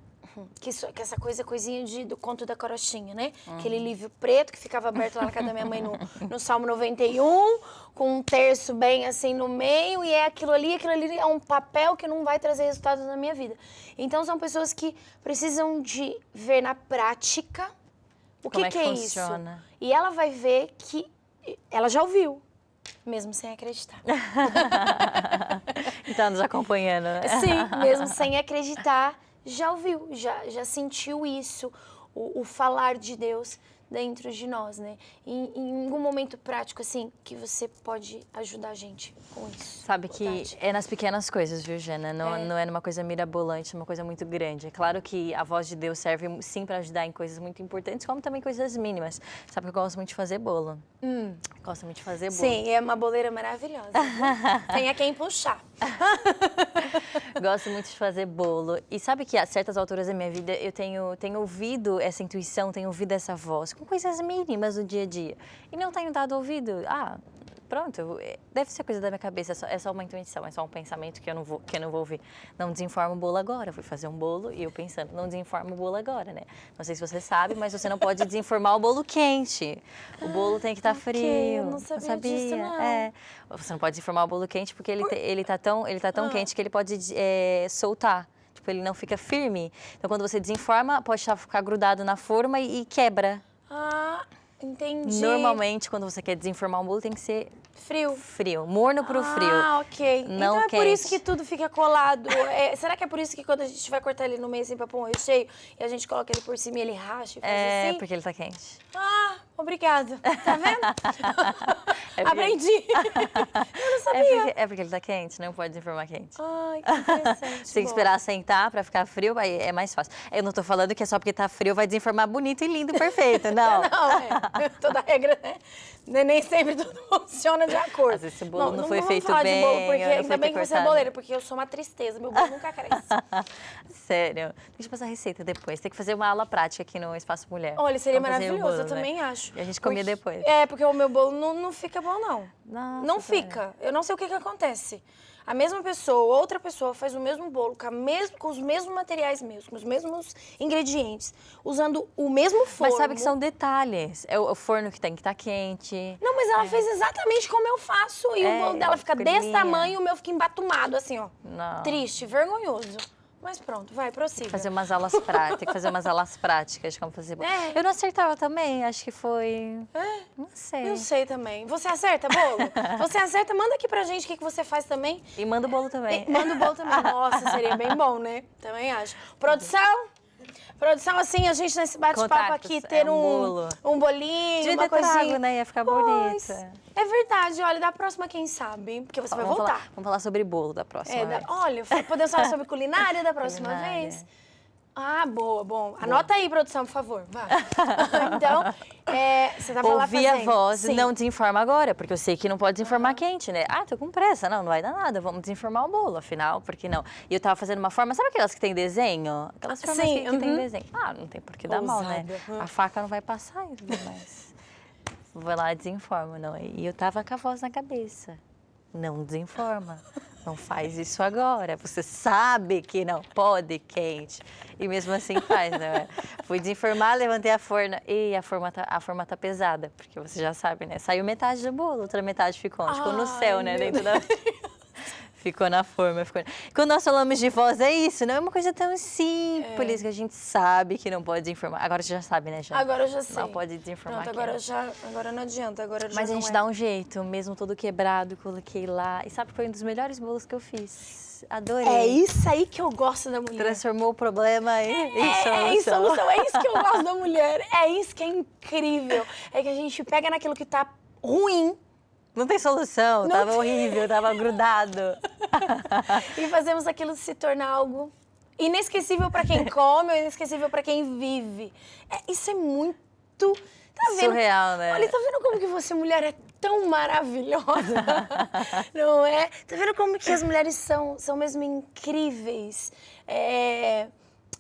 Que essa coisinha do conto da carochinha, né? Aquele livro preto que ficava aberto lá na casa da minha mãe no Salmo 91, com um terço bem assim no meio, e aquilo ali é um papel que não vai trazer resultados na minha vida. Então são pessoas que precisam de ver na prática o que é
funciona.
isso. E ela vai ver que ela já ouviu, mesmo sem acreditar.
E tá nos acompanhando, né?
Sim, mesmo sem acreditar. Já ouviu, já sentiu isso, o falar de Deus dentro de nós, né? Em algum momento prático, assim, que você pode ajudar a gente com isso.
Sabe que é nas pequenas coisas, viu, Jana? Não é numa coisa mirabolante, é uma coisa muito grande. É claro que a voz de Deus serve sim para ajudar em coisas muito importantes, como também coisas mínimas. Sabe que eu gosto muito de fazer bolo. Gosto muito de fazer bolo.
Sim, é uma boleira maravilhosa. Tem a quem puxar.
Gosto muito de fazer bolo. E sabe que a certas alturas da minha vida eu tenho ouvido essa intuição, tenho ouvido essa voz com coisas mínimas do dia a dia. E não tenho dado ouvido. Pronto, deve ser coisa da minha cabeça, é só uma intuição, é só um pensamento que eu não vou ouvir. Não desenforma o bolo agora, eu fui fazer um bolo e eu pensando, não desenforma o bolo agora, né? Não sei se você sabe, mas você não pode desenformar o bolo quente. O bolo tem que estar frio.
Eu não sabia disso, não.
Você não pode desenformar o bolo quente porque ele tá tão quente que ele pode soltar. Tipo, ele não fica firme. Então, quando você desenforma, pode ficar grudado na forma e quebra.
Entendi.
Normalmente, quando você quer desenformar um bolo, tem que ser
frio,
morno pro frio.
Ok.
Não
então é
quente.
por isso que tudo fica colado. Será que é por isso que quando a gente vai cortar ele no meio assim pra pôr um recheio e a gente coloca ele por cima e ele racha e faz assim?
Porque ele tá quente.
Obrigada. Tá vendo? Aprendi. Eu não sabia.
É porque ele tá quente, não pode desenformar quente.
Ai, que interessante.
Você tem que esperar sentar pra ficar frio, aí é mais fácil. Eu não tô falando que é só porque tá frio vai desenformar bonito e lindo, perfeito, não.
Não, toda regra, né? Nem sempre tudo funciona de acordo.
Às vezes esse bolo não foi feito
falar
bem,
de bolo, porque
não
ainda
foi
bem que você é
cortado.
boleira, porque eu sou uma tristeza, meu bolo nunca cresce.
Sério. Deixa eu passar a receita depois. Tem que fazer uma aula prática aqui no Espaço Mulher.
Olha, seria
Vamos fazer o
maravilhoso,
bolo,
eu também
né?
acho.
E a gente comia depois.
Porque o meu bolo não fica bom, não.
Nossa,
não fica. Eu não sei o que acontece. A mesma pessoa, outra pessoa faz o mesmo bolo com os mesmos materiais meus, com os mesmos ingredientes, usando o mesmo forno.
Mas sabe que são detalhes. É o forno que tem que estar quente.
Não, mas ela fez exatamente como eu faço. E o bolo dela fica desse tamanho e o meu fica embatumado, assim, ó.
Não.
Triste, vergonhoso. Mas pronto, vai, prossiga.
Fazer umas aulas práticas, tem que fazer umas aulas práticas de como fazer bolo. Eu não acertava também, acho que foi... Não sei.
Eu sei também. Você acerta bolo? Você acerta, manda aqui pra gente o que você faz também.
E manda o bolo também.
Manda o bolo também. Nossa, seria bem bom, né? Também acho. Produção, assim, a gente nesse bate-papo aqui, ter um bolinho,
Devia
uma
ter
coisinha.
trago, né? Ia ficar bonita.
É verdade, olha, da próxima quem sabe, porque você vai voltar.
Vamos falar sobre bolo da próxima vez.
Olha, podemos falar sobre culinária da próxima vez? Ah, boa, bom. Anota aí, produção, por favor. Vai. Então, você tava lá
Ouvir a
fazendo.
voz,
Sim.
não desinforma agora, porque eu sei que não pode desinformar quente, né? Ah, tô com pressa, não vai dar nada, vamos desinformar o bolo, afinal, por que não? E eu tava fazendo uma forma, sabe aquelas que tem desenho? Aquelas formas
Sim,
que tem desenho. Ah, não tem por que dar mal, né?
Ousada.
A faca não vai passar, mas vou lá e desinformo, não. E eu tava com a voz na cabeça. Não desinforma. Não faz isso agora. Você sabe que não pode quente. E mesmo assim faz, né? Fui desinformar, levantei a forma. E a forma tá pesada, porque você já sabe, né? Saiu metade do bolo, outra metade ficou onde? Ficou no céu, né? Dentro da... Ficou na forma. Quando nós falamos de voz, é isso, não é uma coisa tão simples que a gente sabe que não pode desinformar. Agora você já sabe, né, Jana?
Agora eu já sei.
Não pode desinformar.
Pronto, agora não adianta.
Mas a gente dá um jeito, mesmo todo quebrado, coloquei lá. E sabe que foi um dos melhores bolos que eu fiz. Adorei.
É isso aí que eu gosto da mulher.
Transformou o problema em
Em solução. É isso que eu gosto da mulher. É isso que é incrível. É que a gente pega naquilo que tá ruim.
Não tem solução,
Não
tava
tem.
horrível, tava grudado.
E fazemos aquilo se tornar algo inesquecível para quem come ou inesquecível para quem vive. Isso é muito... Tá vendo?
Surreal, né?
Olha, tá vendo como que você, mulher, é tão maravilhosa? Não é? Tá vendo como que as mulheres são mesmo incríveis?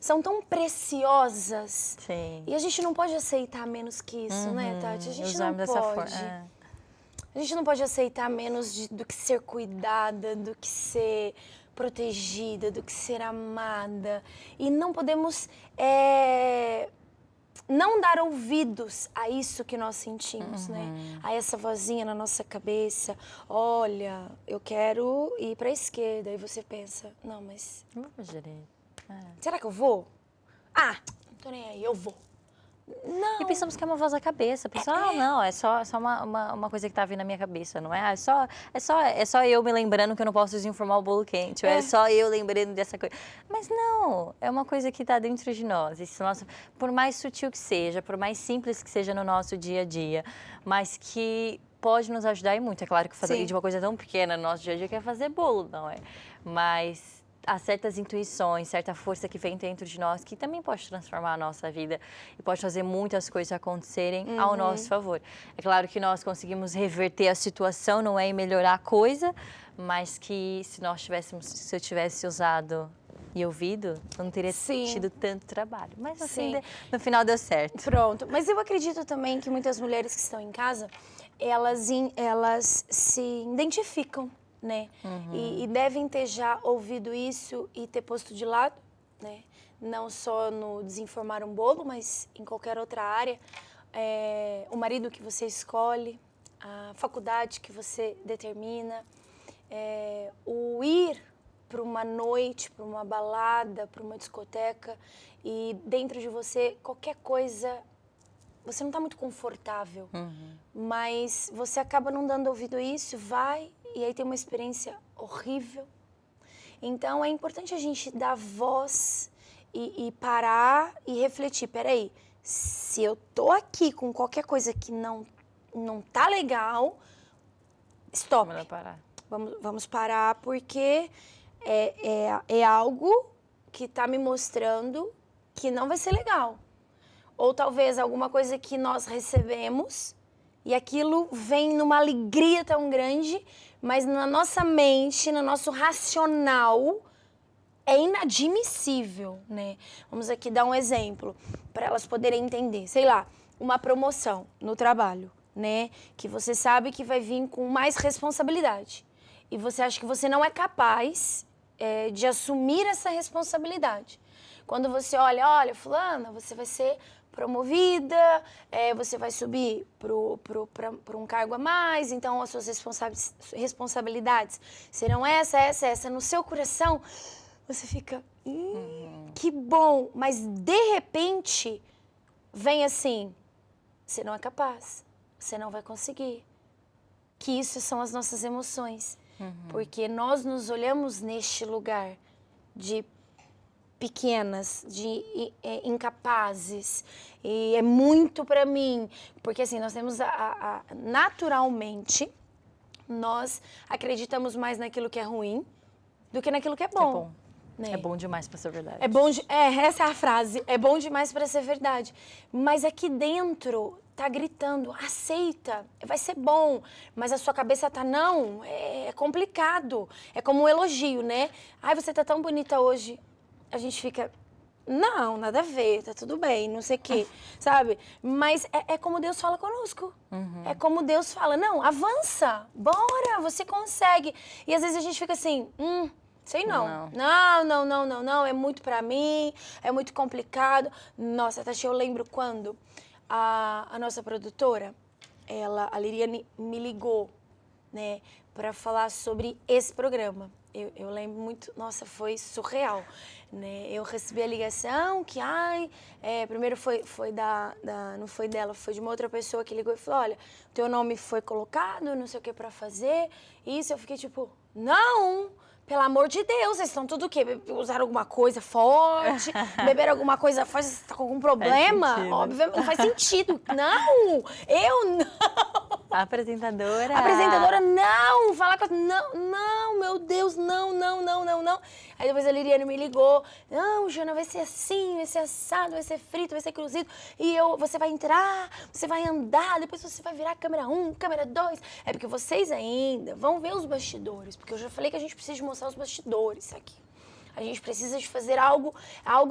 São tão preciosas.
Sim.
E a gente não pode aceitar menos que isso, né, Tati? A gente não pode. A gente não pode aceitar menos do que ser cuidada, do que ser protegida, do que ser amada. E não podemos não dar ouvidos a isso que nós sentimos, né? A essa vozinha na nossa cabeça. Olha, eu quero ir para a esquerda. E você pensa, não, mas...
Vou pra direita.
Será que eu vou? Ah, não tô nem aí, eu vou. Não.
E pensamos que é uma voz da cabeça. Pensamos, não, é só uma coisa que tá vindo na minha cabeça, não é? É só eu me lembrando que eu não posso desinformar o bolo quente. Ou é só eu lembrando dessa coisa. Mas não, é uma coisa que tá dentro de nós. Por mais sutil que seja, por mais simples que seja no nosso dia a dia, mas que pode nos ajudar e muito. É claro que fazer de uma coisa tão pequena no nosso dia a dia que é fazer bolo, não é? Mas... há certas intuições, certa força que vem dentro de nós que também pode transformar a nossa vida e pode fazer muitas coisas acontecerem ao nosso favor. É claro que nós conseguimos reverter a situação, não é, e melhorar a coisa, mas que se eu tivesse usado e ouvido, eu não teria tido tanto trabalho. Mas assim, no final deu certo.
Pronto. Mas eu acredito também que muitas mulheres que estão em casa, elas se identificam, né? E devem ter já ouvido isso e ter posto de lado, né? Não só no desinformar um bolo, mas em qualquer outra área. O marido que você escolhe, a faculdade que você determina, o ir para uma noite, para uma balada, para uma discoteca e dentro de você qualquer coisa, você não está muito confortável, mas você acaba não dando ouvido a isso, vai e aí tem uma experiência horrível. Então é importante a gente dar voz e parar e refletir. Peraí, se eu tô aqui com qualquer coisa que não tá legal, stop.
Vamos parar.
Vamos parar porque é algo que tá me mostrando que não vai ser legal. Ou talvez alguma coisa que nós recebemos e aquilo vem numa alegria tão grande, mas na nossa mente, no nosso racional, é inadmissível, né? Vamos aqui dar um exemplo para elas poderem entender. Sei lá, uma promoção no trabalho, né? Que você sabe que vai vir com mais responsabilidade. E você acha que você não é capaz de assumir essa responsabilidade. Quando você olha, fulana, você vai ser promovida, você vai subir para um cargo a mais, então as suas responsabilidades serão essa. No seu coração, você fica, que bom, mas de repente vem assim, você não é capaz, você não vai conseguir. Que isso são as nossas emoções, porque nós nos olhamos neste lugar de pequenas, de incapazes, e é muito para mim, porque assim, nós temos naturalmente, nós acreditamos mais naquilo que é ruim do que naquilo que é bom. né?
É bom demais pra ser verdade.
Essa é a frase. É bom demais para ser verdade. Mas aqui dentro tá gritando, aceita, vai ser bom. Mas a sua cabeça tá, não, é complicado. É como um elogio, né? Ai, você tá tão bonita hoje. A gente fica, não, nada a ver, tá tudo bem, não sei o quê, sabe? Mas é como Deus fala conosco. É como Deus fala, não, avança, bora, você consegue. E às vezes a gente fica assim, sei não. Não, é muito pra mim, é muito complicado. Nossa, Tati, eu lembro quando a nossa produtora, a Liriane, me ligou, né, pra falar sobre esse programa. Eu lembro muito, nossa, foi surreal, né? Eu recebi a ligação que, primeiro foi não foi dela, foi de uma outra pessoa que ligou e falou, olha, teu nome foi colocado, não sei o que pra fazer. Isso, eu fiquei tipo, não! Pelo amor de Deus, vocês estão tudo o quê? Usaram alguma coisa forte? Beberam alguma coisa forte? Você está com algum problema? Obviamente, não faz sentido. Não! Eu não!
A apresentadora.
A apresentadora, não! Falar com não, meu Deus, não. Aí depois a Liriane me ligou. Não, Jana, vai ser assim, vai ser assado, vai ser frito, vai ser cozido. E você vai entrar, você vai andar, depois você vai virar câmera 1, câmera 2. É porque vocês ainda vão ver os bastidores. Porque eu já falei que a gente precisa de mostrar os bastidores aqui. A gente precisa de fazer algo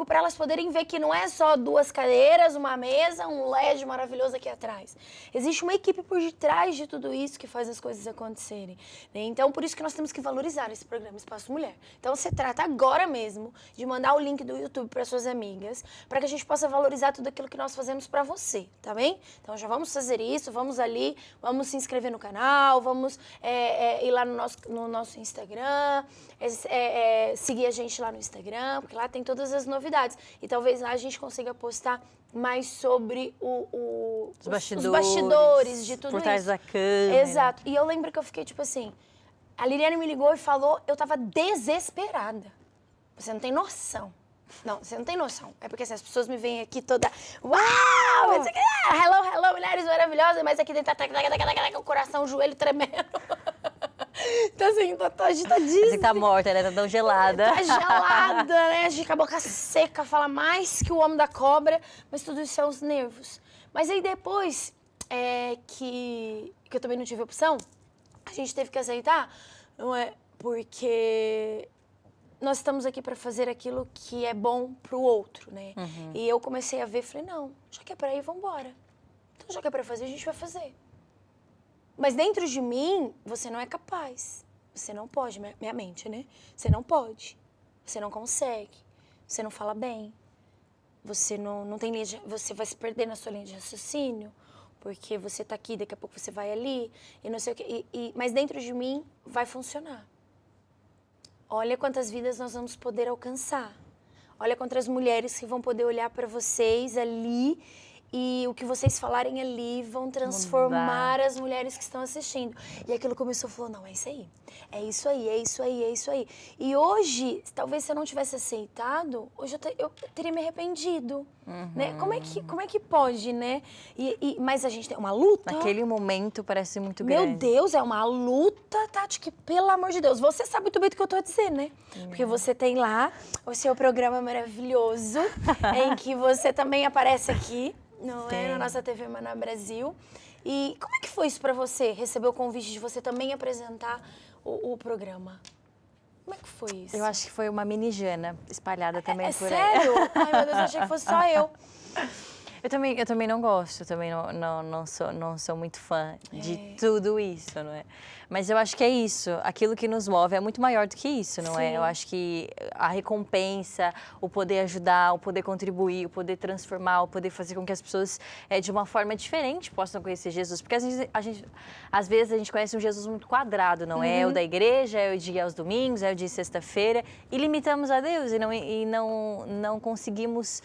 para elas poderem ver que não é só 2 cadeiras, uma mesa, um LED maravilhoso aqui atrás. Existe uma equipe por detrás de tudo isso que faz as coisas acontecerem, né? Então, por isso que nós temos que valorizar esse programa Espaço Mulher. Então, você trata agora mesmo de mandar o link do YouTube para suas amigas, para que a gente possa valorizar tudo aquilo que nós fazemos para você, tá bem? Então, já vamos fazer isso, vamos ali, vamos se inscrever no canal, vamos ir lá no nosso Instagram, seguir a gente lá no Instagram, porque lá tem todas as novidades. E talvez lá a gente consiga postar mais sobre os bastidores de tudo isso.
Por trás da câmera.
Exato. E eu lembro que eu fiquei tipo assim, a Liriane me ligou e falou, eu tava desesperada. Você não tem noção. Não, você não tem noção. É porque assim, as pessoas me veem aqui toda, uau! Hello, mulheres maravilhosas, mas aqui dentro tá o coração, o joelho tremendo. Então assim, tô agitadíssima.
Você tá morta, né? Tá tão gelada.
Tá gelada, né? A gente com a boca seca, fala mais que o homem da cobra, mas tudo isso são os nervos. Mas aí depois que eu também não tive opção, a gente teve que aceitar, não é? Porque nós estamos aqui para fazer aquilo que é bom pro outro, né? E eu comecei a ver, falei, não, já que é pra ir, vambora. Então já que é pra fazer, a gente vai fazer. Mas dentro de mim, você não é capaz. Você não pode, minha mente, né? Você não pode. Você não consegue. Você não fala bem. Você não tem linha de... Você vai se perder na sua linha de raciocínio, porque você tá aqui, daqui a pouco você vai ali, e não sei o quê. Mas dentro de mim, vai funcionar. Olha quantas vidas nós vamos poder alcançar. Olha quantas mulheres que vão poder olhar para vocês ali e o que vocês falarem ali vão transformar as mulheres que estão assistindo. E aquilo começou a falar, não, é isso aí. É isso aí, é isso aí, é isso aí. E hoje, talvez se eu não tivesse aceitado, hoje eu teria me arrependido. Né? Como é que pode, né? Mas a gente tem uma luta.
Naquele momento parece muito grande.
Meu Deus, é uma luta, Tati, que pelo amor de Deus, você sabe muito bem do que eu tô dizendo, né? Porque você tem lá o seu programa maravilhoso, em que você também aparece aqui, não é? Na nossa TV Maná Brasil. E como é que foi isso pra você, receber o convite de você também apresentar o programa? Como é que foi isso?
Eu acho que foi uma mini Jana espalhada também por aí.
Sério? Ai, meu Deus, eu achei que fosse só eu.
Eu também não gosto, também não sou muito fã de tudo isso, não é? Mas eu acho que é isso, aquilo que nos move é muito maior do que isso, não é? Eu acho que a recompensa, o poder ajudar, o poder contribuir, o poder transformar, o poder fazer com que as pessoas de uma forma diferente possam conhecer Jesus. Porque às vezes a gente conhece um Jesus muito quadrado, não é? É o da igreja, é o de ir aos domingos, é o de sexta-feira, e limitamos a Deus e não conseguimos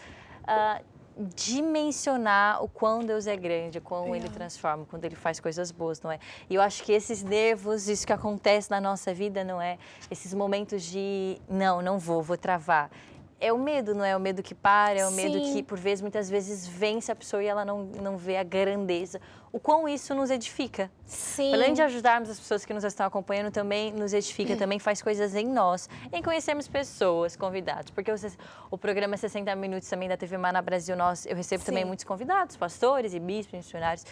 dimensionar o quão Deus é grande, o quão Ele transforma, quando Ele faz coisas boas, não é? E eu acho que esses nervos, isso que acontece na nossa vida, não é? Esses momentos de, não vou travar. é o medo, não é? O medo que para, é o medo
Sim.
que, por vezes, muitas vezes vence a pessoa e ela não vê a grandeza. O quão isso nos edifica.
Sim.
Além de ajudarmos as pessoas que nos estão acompanhando, também nos edifica, também faz coisas em nós, em conhecermos pessoas, convidados. Porque o programa 60 Minutos também da TV Maná Brasil, eu recebo também
Sim.
muitos convidados, pastores e bispos, missionários,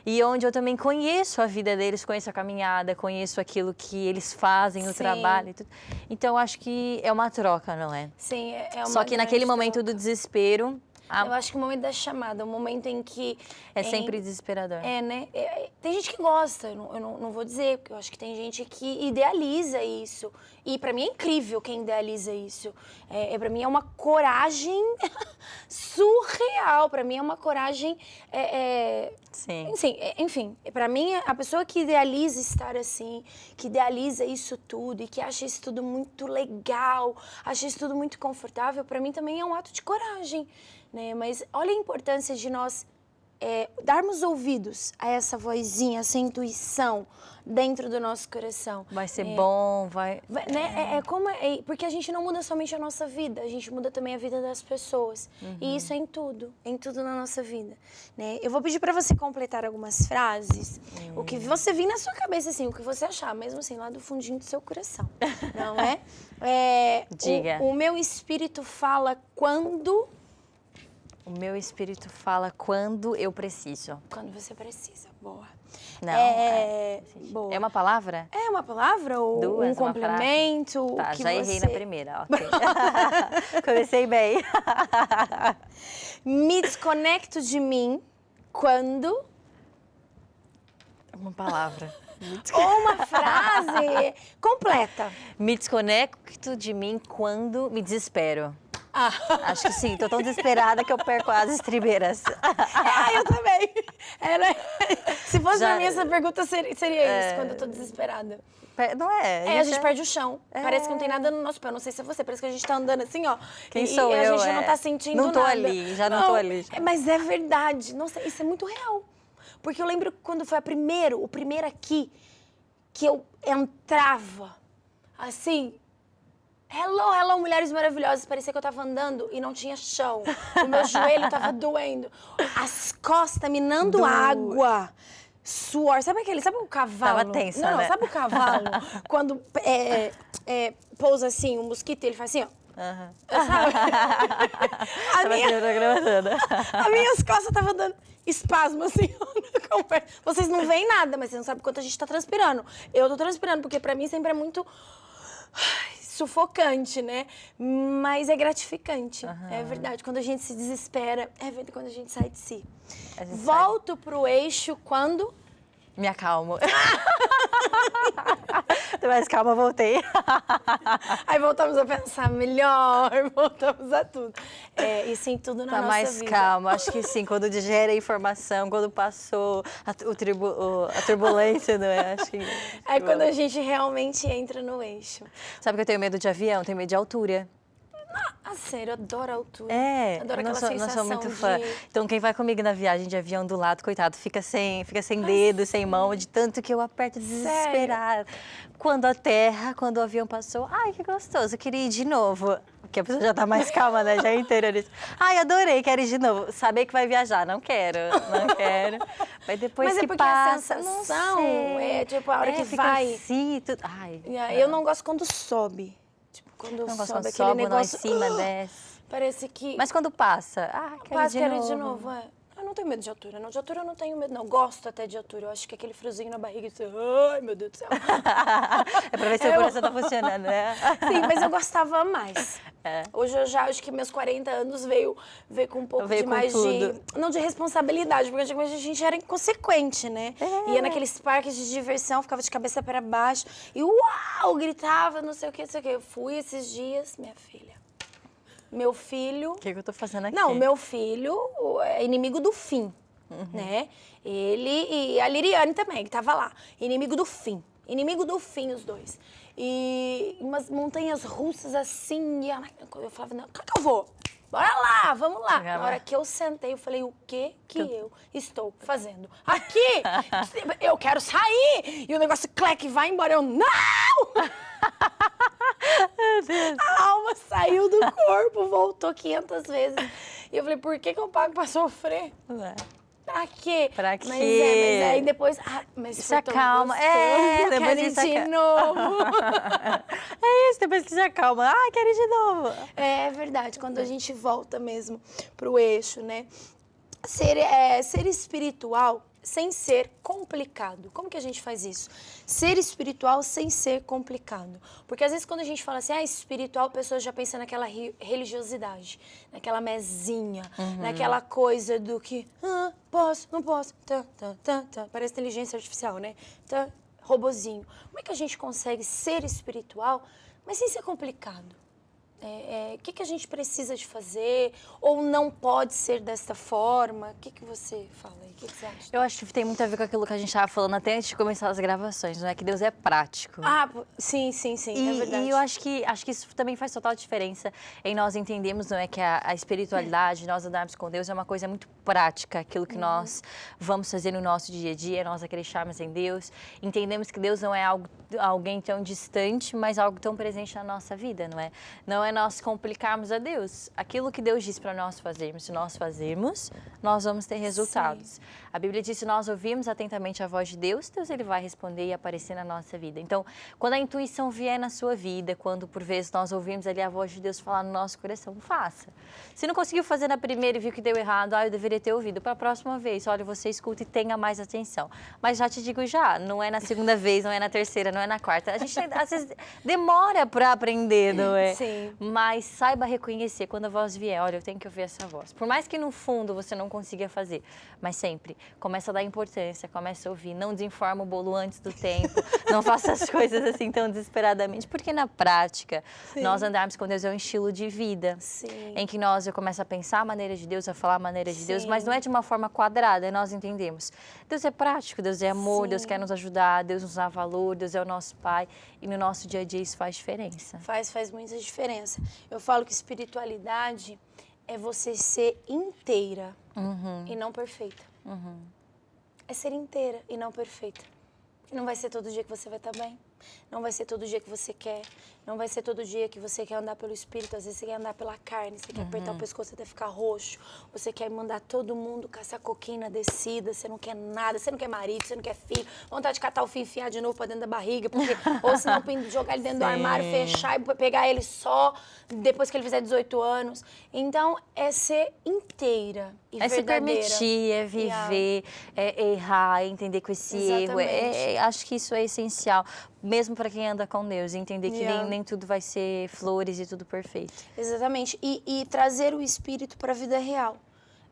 e onde eu também conheço a vida deles, conheço a caminhada, conheço aquilo que eles fazem, o
Sim.
trabalho e tudo. Então, eu acho que é uma troca, não é?
Sim, é uma
Só que naquele
grande
momento
troca.
do desespero,
Eu acho que o momento da chamada, o momento em que...
é sempre desesperador.
É, né? Tem gente que gosta, eu não vou dizer, porque eu acho que tem gente que idealiza isso. E pra mim é incrível quem idealiza isso. Pra mim é uma coragem surreal. Pra mim é uma coragem...
Sim.
Enfim, pra mim, a pessoa que idealiza estar assim, que idealiza isso tudo e que acha isso tudo muito legal, acha isso tudo muito confortável, pra mim também é um ato de coragem, né? Mas olha a importância de nós darmos ouvidos a essa vozinha, essa intuição dentro do nosso coração.
Vai ser bom,
Né? Porque a gente não muda somente a nossa vida, a gente muda também a vida das pessoas. E isso é em tudo na nossa vida. Né? Eu vou pedir para você completar algumas frases, o que você vir na sua cabeça, assim, o que você achar, mesmo assim, lá do fundinho do seu coração. Não é?
Diga.
O meu espírito fala quando...
O meu espírito fala quando eu preciso.
Quando você precisa. Boa.
Não,
Boa.
É uma palavra?
É uma palavra ou
Duas,
um
uma frase?
complemento?
Tá,
que
já errei
você...
na primeira, ok. Comecei bem.
Me desconecto de mim quando...
Uma palavra.
Ou uma frase completa.
Me desconecto de mim quando me desespero. Acho que sim, tô tão desesperada que eu perco as estribeiras.
Eu também. Se fosse
Já-
pra mim, essa pergunta seria isso, quando eu tô desesperada.
Não é?
A gente perde o chão. Parece que não tem nada no nosso pé. Não sei se é você, parece que a gente tá andando assim, ó.
Quem
e
sou
a
eu?
gente não tá sentindo
Não tô
nada.
ali, já não tô ali.
Mas é verdade. Nossa, isso é muito real. Porque eu lembro quando foi o primeiro aqui, que eu entrava, assim... Hello, hello, mulheres maravilhosas. Parecia que eu tava andando e não tinha chão. O meu joelho tava doendo. As costas minando água. Suor. Sabe o cavalo?
Tava tensa,
não,
né?
sabe o cavalo? Quando pousa assim, o mosquito, ele faz assim, ó. Sabe? As minhas costas estavam dando espasmo, assim. Vocês não veem nada, mas vocês não sabem quanto a gente tá transpirando. Eu tô transpirando, porque pra mim sempre é muito... sufocante, né? Mas é gratificante. É verdade. Quando a gente se desespera, é verdade quando a gente sai de si. Volto pro eixo quando...
Me acalmo. Tô mais calma, voltei.
Aí voltamos a pensar melhor, voltamos a tudo. E sim, tudo na
Tá
nossa
mais
vida.
calma, acho que sim, quando digere a informação, quando passou a turbulência, não é? Acho que...
É quando a gente realmente entra no eixo.
Sabe que eu tenho medo de avião, tenho medo de altura.
Sério, eu adoro a altura.
eu
Adoro
não
aquela
sou
sensação
muito fã.
de...
Então, quem vai comigo na viagem de avião do lado, coitado, fica sem dedo, sem mão, de tanto que eu aperto desesperada. Quando o avião passou, ai, que gostoso, eu queria ir de novo. Porque a pessoa já tá mais calma, né? Já interioriza. Ai, adorei, quero ir de novo. Saber que vai viajar, não quero. Mas depois que
porque
passa,
a
não
sensação
sei.
é tipo a hora que
fica
vai...
assim, tudo. Ai,
Eu não gosto quando sobe. Tipo, quando
não gosto
sobe
quando
aquele
sobe, não em
negócio...
cima, desce.
Parece que...
Mas quando passa,
quase
quero
quero
ir
ir de novo, Eu não tenho medo de altura, não. De altura eu não tenho medo, não. Gosto até de altura. Eu acho que aquele friozinho na barriga, assim, ai, meu Deus do céu.
É pra ver se o coração tá funcionando, né?
Sim, mas eu gostava mais. Hoje eu já acho que meus 40 anos veio com um pouco
Veio
de
com
mais
tudo.
não de responsabilidade, porque antigamente a gente era inconsequente, né? Ia naqueles parques de diversão, ficava de cabeça para baixo e uau, gritava, não sei o que, não sei o que. Eu fui esses dias, minha filha. Meu filho...
O que eu tô fazendo aqui?
Não, meu filho é inimigo do fim, né? Ele e a Liriane também, que tava lá. Inimigo do fim. Inimigo do fim, os dois. E umas montanhas russas assim, e eu falava, não, claro que eu vou. Bora lá, vamos lá. Na hora que eu sentei, eu falei, o que eu estou fazendo aqui? Eu quero sair! E o negócio, cleque, vai embora. Eu, não!
Meu Deus.
A alma saiu do corpo, voltou 500 vezes. E eu falei, por que eu pago pra sofrer? Pra quê?
Pra quê?
Mas aí depois... mas
Se
foi tão
acalma.
gostoso,
Depois
quero ir
você
de novo.
É isso, depois que se acalma. Quero ir de novo.
É verdade, quando a gente volta mesmo pro eixo, né? Ser espiritual sem ser complicado. Como que a gente faz isso? Ser espiritual sem ser complicado. Porque às vezes quando a gente fala assim, espiritual, a pessoa já pensa naquela religiosidade, naquela mezinha, naquela coisa do que, posso, não posso, parece inteligência artificial, né? Robozinho. Como é que a gente consegue ser espiritual, mas sem ser complicado? O que a gente precisa de fazer? Ou não pode ser desta forma? O que você fala aí? O que você acha?
Eu acho que tem muito a ver com aquilo que a gente estava falando até antes de começar as gravações, não é? Que Deus é prático.
Sim, é verdade.
E eu acho que isso também faz total diferença em nós entendermos, não é? Que a espiritualidade, nós andarmos com Deus é uma coisa muito prática, aquilo que nós vamos fazer no nosso dia a dia, nós acreditarmos em Deus, entendemos que Deus não é alguém tão distante, mas algo tão presente na nossa vida, não é? Não é nós complicarmos a Deus. Aquilo que Deus diz para nós fazermos, se nós fazermos, nós vamos ter resultados. Sim. A Bíblia diz que se nós ouvirmos atentamente a voz de Deus, Deus ele vai responder e aparecer na nossa vida. Então, quando a intuição vier na sua vida, quando por vezes nós ouvimos ali a voz de Deus falar no nosso coração, faça. Se não conseguiu fazer na primeira e viu que deu errado, eu deveria ter ouvido. Para a próxima vez, olha, você escuta e tenha mais atenção. Mas já te digo não é na segunda vez, não é na terceira, não é na quarta. A gente às vezes demora para aprender, não é?
Sim.
Mas saiba reconhecer quando a voz vier, olha, eu tenho que ouvir essa voz. Por mais que no fundo você não consiga fazer, mas sempre começa a dar importância, começa a ouvir, não desenforma o bolo antes do tempo, não faça as coisas assim tão desesperadamente, porque na prática, nós andarmos com Deus é um estilo de vida, em que eu começo a pensar a maneira de Deus, a falar a maneira de Deus, mas não é de uma forma quadrada, nós entendemos. Deus é prático, Deus é amor, Deus quer nos ajudar, Deus nos dá valor, Deus é o nosso Pai, e no nosso dia a dia isso faz diferença.
Faz muita diferença. Eu falo que espiritualidade é você ser inteira e não perfeita. É ser inteira e não perfeita. E não vai ser todo dia que você vai estar bem. Não vai ser todo dia que você quer. Não vai ser todo dia que você quer andar pelo espírito. Às vezes você quer andar pela carne, você quer apertar o pescoço até ficar roxo. Você quer mandar todo mundo caçar coquinho na descida. Você não quer nada, você não quer marido, você não quer filho. Vontade de catar o fio e enfiar de novo pra dentro da barriga. Porque, ou senão jogar ele dentro do armário, fechar e pegar ele só depois que ele fizer 18 anos. Então, é ser inteira e verdadeira.
Se permitir, é viver, é errar, é entender com esse erro. Acho que isso é essencial, mesmo para quem anda com Deus, entender que nem tudo vai ser flores e tudo perfeito.
Exatamente. E trazer o espírito para a vida real.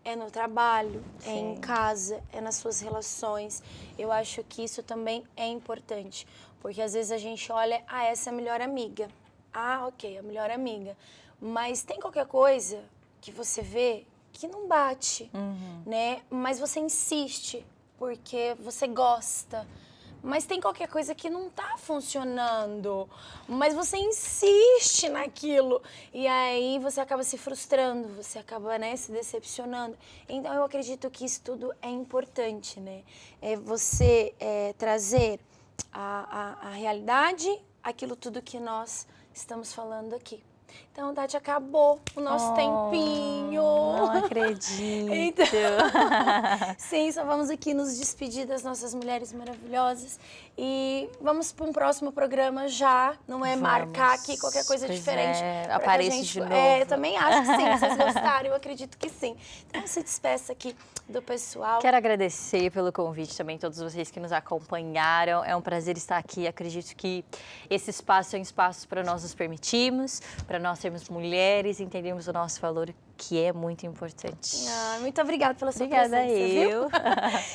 É no trabalho, é em casa, é nas suas relações. Eu acho que isso também é importante. Porque às vezes a gente olha, essa é a melhor amiga. Ok, a melhor amiga. Mas tem qualquer coisa que você vê que não bate, né? Mas você insiste porque você gosta. Mas tem qualquer coisa que não tá funcionando, mas você insiste naquilo e aí você acaba se frustrando, você acaba, se decepcionando. Então eu acredito que isso tudo é importante, né? É você trazer a realidade, aquilo tudo que nós estamos falando aqui. Então, Tati, acabou o nosso tempinho.
Não acredito.
Então, sim, só vamos aqui nos despedir das nossas mulheres maravilhosas. E vamos para um próximo programa já, não é? Marcar aqui qualquer coisa diferente.
Apareça de novo.
Eu também acho que sim, se vocês gostaram, eu acredito que sim. Então, se despeça aqui do pessoal.
Quero agradecer pelo convite também, todos vocês que nos acompanharam. É um prazer estar aqui. Acredito que esse espaço é um espaço para nós nos permitirmos, para nós sermos mulheres, entendermos o nosso valor, que é muito importante.
Muito obrigada pela sua presença,
viu?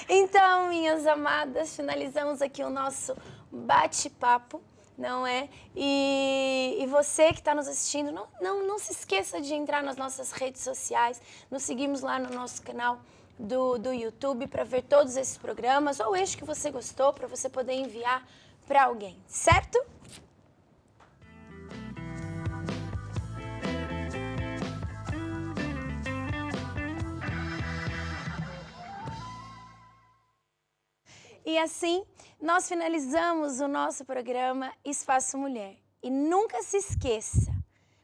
Então, minhas amadas, finalizamos aqui o nosso bate-papo, não é? E você que está nos assistindo, não se esqueça de entrar nas nossas redes sociais, nos seguimos lá no nosso canal do YouTube para ver todos esses programas, ou este que você gostou, para você poder enviar para alguém, certo? E assim, nós finalizamos o nosso programa Espaço Mulher. E nunca se esqueça,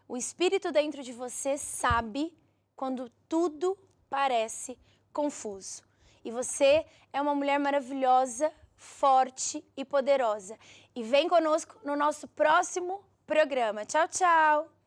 o Espírito dentro de você sabe quando tudo parece confuso. E você é uma mulher maravilhosa, forte e poderosa. E vem conosco no nosso próximo programa. Tchau, tchau!